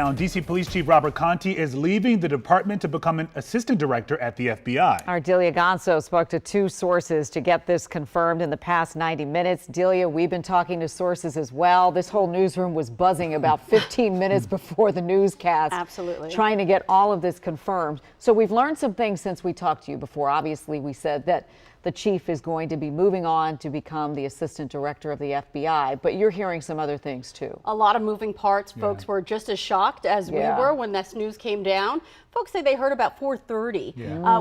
Now, DC Police Chief Robert Contee is leaving the department to become an assistant director at the FBI. Our Delia Goncalves spoke to two sources to get this confirmed in the past 90 minutes. Delia, we've been talking to sources as well. This whole newsroom was buzzing about 15 minutes before the newscast. Absolutely. Trying to get all of this confirmed. So we've learned some things since we talked to you before. Obviously, we said that the chief is going to be moving on to become the assistant director of the FBI, but you're hearing some other things too. A lot of moving parts. Folks were just as shocked as we were when this news came down. Folks say they heard about 4:30.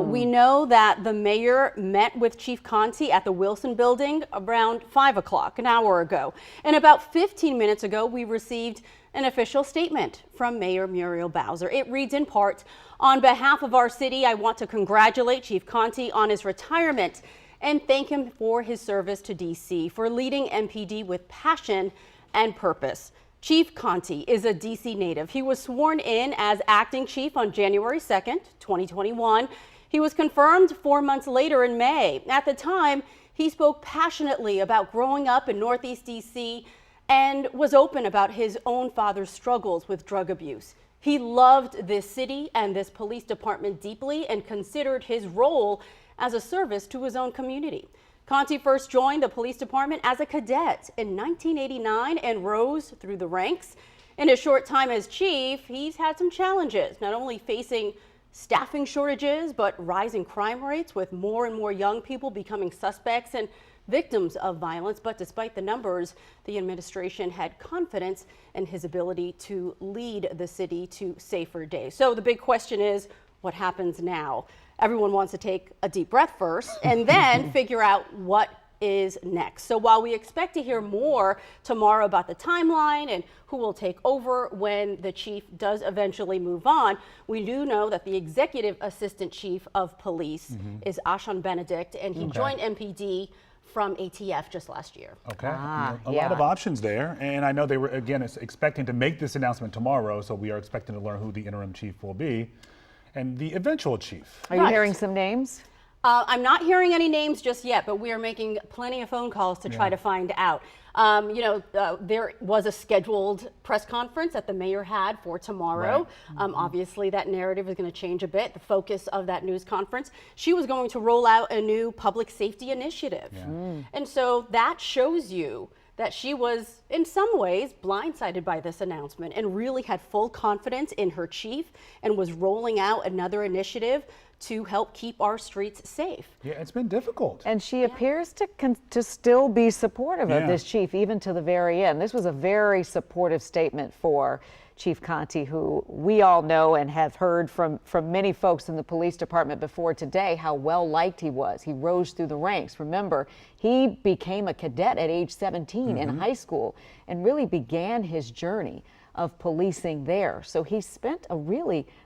We know that the mayor met with Chief Contee at the Wilson building around 5 o'clock, an hour ago. And about 15 minutes ago, we received an official statement from Mayor Muriel Bowser. It reads in part, "On behalf of our city, I want to congratulate Chief Contee on his retirement and thank him for his service to DC, for leading MPD with passion and purpose." Chief Contee is a DC native. He was sworn in as acting chief on January 2nd, 2021. He was confirmed 4 months later in May. At the time, he spoke passionately about growing up in Northeast DC and was open about his own father's struggles with drug abuse. He loved this city and this police department deeply and considered his role as a service to his own community. Contee first joined the police department as a cadet in 1989 and rose through the ranks. In his short time as chief, he's had some challenges, not only facing staffing shortages, but rising crime rates with more and more young people becoming suspects and victims of violence. But despite the numbers, the administration had confidence in his ability to lead the city to safer days. So the big question is, what happens now? Everyone wants to take a deep breath first and then figure out what is next. So while we expect to hear more tomorrow about the timeline and who will take over when the chief does eventually move on, we do know that the executive assistant chief of police is Ashan Benedict, and he joined MPD from ATF just last year. Okay, a lot of options there. And I know they were, again, expecting to make this announcement tomorrow, so we are expecting to learn who the interim chief will be and the eventual chief. Are you hearing some names? I'm not hearing any names just yet, but we are making plenty of phone calls to try to find out. There was a scheduled press conference that the mayor had for tomorrow. Obviously, that narrative is going to change a bit, the focus of that news conference. She was going to roll out a new public safety initiative. And so that shows you that she was, in some ways, blindsided by this announcement and really had full confidence in her chief and was rolling out another initiative to help keep our streets safe. Yeah, it's been difficult. And she appears to still be supportive of this chief, even to the very end. This was a very supportive statement for Chief Contee, who we all know and have heard from many folks in the police department before today how well liked he was. He rose through the ranks. Remember, he became a cadet at age 17 in high school and really began his journey of policing there. So he spent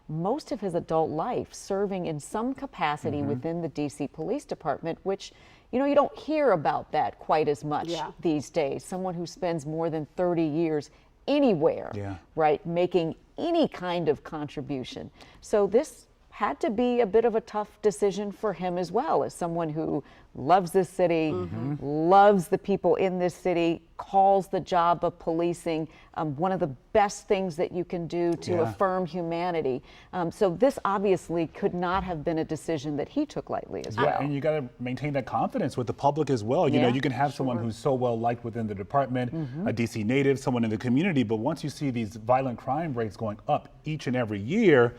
most of his adult life serving in some capacity within the DC Police Department, which, you don't hear about that quite as much these days. Someone who spends more than 30 years anywhere, right, making any kind of contribution. So this had to be a bit of a tough decision for him as well, as someone who loves this city, loves the people in this city, calls the job of policing one of the best things that you can do to affirm humanity. So this obviously could not have been a decision that he took lightly as well. And you got to maintain that confidence with the public as well. You know, you can have someone who's so well liked within the department, a DC native, someone in the community, but once you see these violent crime rates going up each and every year,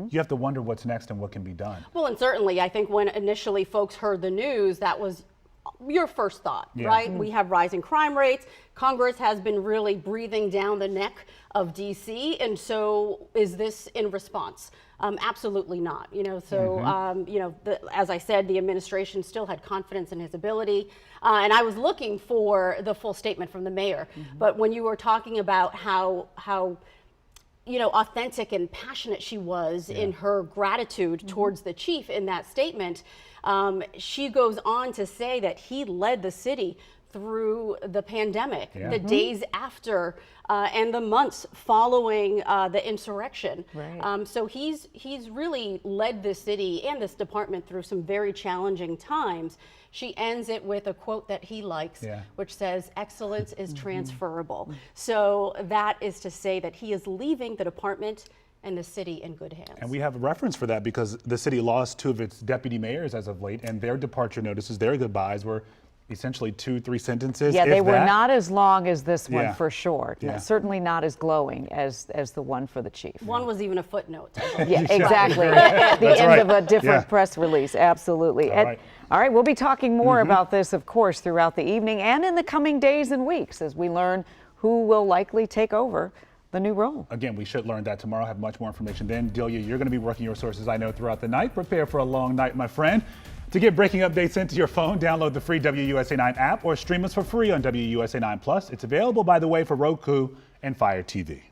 you have to wonder what's next and what can be done. Well, and certainly I think when initially folks heard the news, that was your first thought, right? We have rising crime rates. Congress has been really breathing down the neck of DC, and so is this in response? Absolutely not. As I said, the administration still had confidence in his ability, and I was looking for the full statement from the mayor. But when you were talking about how authentic and passionate she was in her gratitude towards the chief in that statement, she goes on to say that he led the city through the pandemic, Yeah. the days after, and the months following the insurrection. Right. So he's really led this city and this department through some very challenging times. She ends it with a quote that he likes, which says, "Excellence is transferable." So that is to say that he is leaving the department and the city in good hands. And we have a reference for that because the city lost 2 of its deputy mayors as of late, and their departure notices, their goodbyes were essentially 2-3 sentences. Yeah, they if were that. not as long as this one Yeah. for sure. Yeah. Certainly not as glowing as the one for the chief. One was even a footnote. Yeah, exactly. At the end right. of a different Yeah. press release, absolutely. All right, we'll be talking more about this, of course, throughout the evening and in the coming days and weeks as we learn who will likely take over the new role. Again, we should learn that tomorrow. Have much more information then. Delia, you're going to be working your sources, I know, throughout the night. Prepare for a long night, my friend. To get breaking updates sent to your phone, download the free WUSA9 app or stream us for free on WUSA9 Plus. It's available, by the way, for Roku and Fire TV.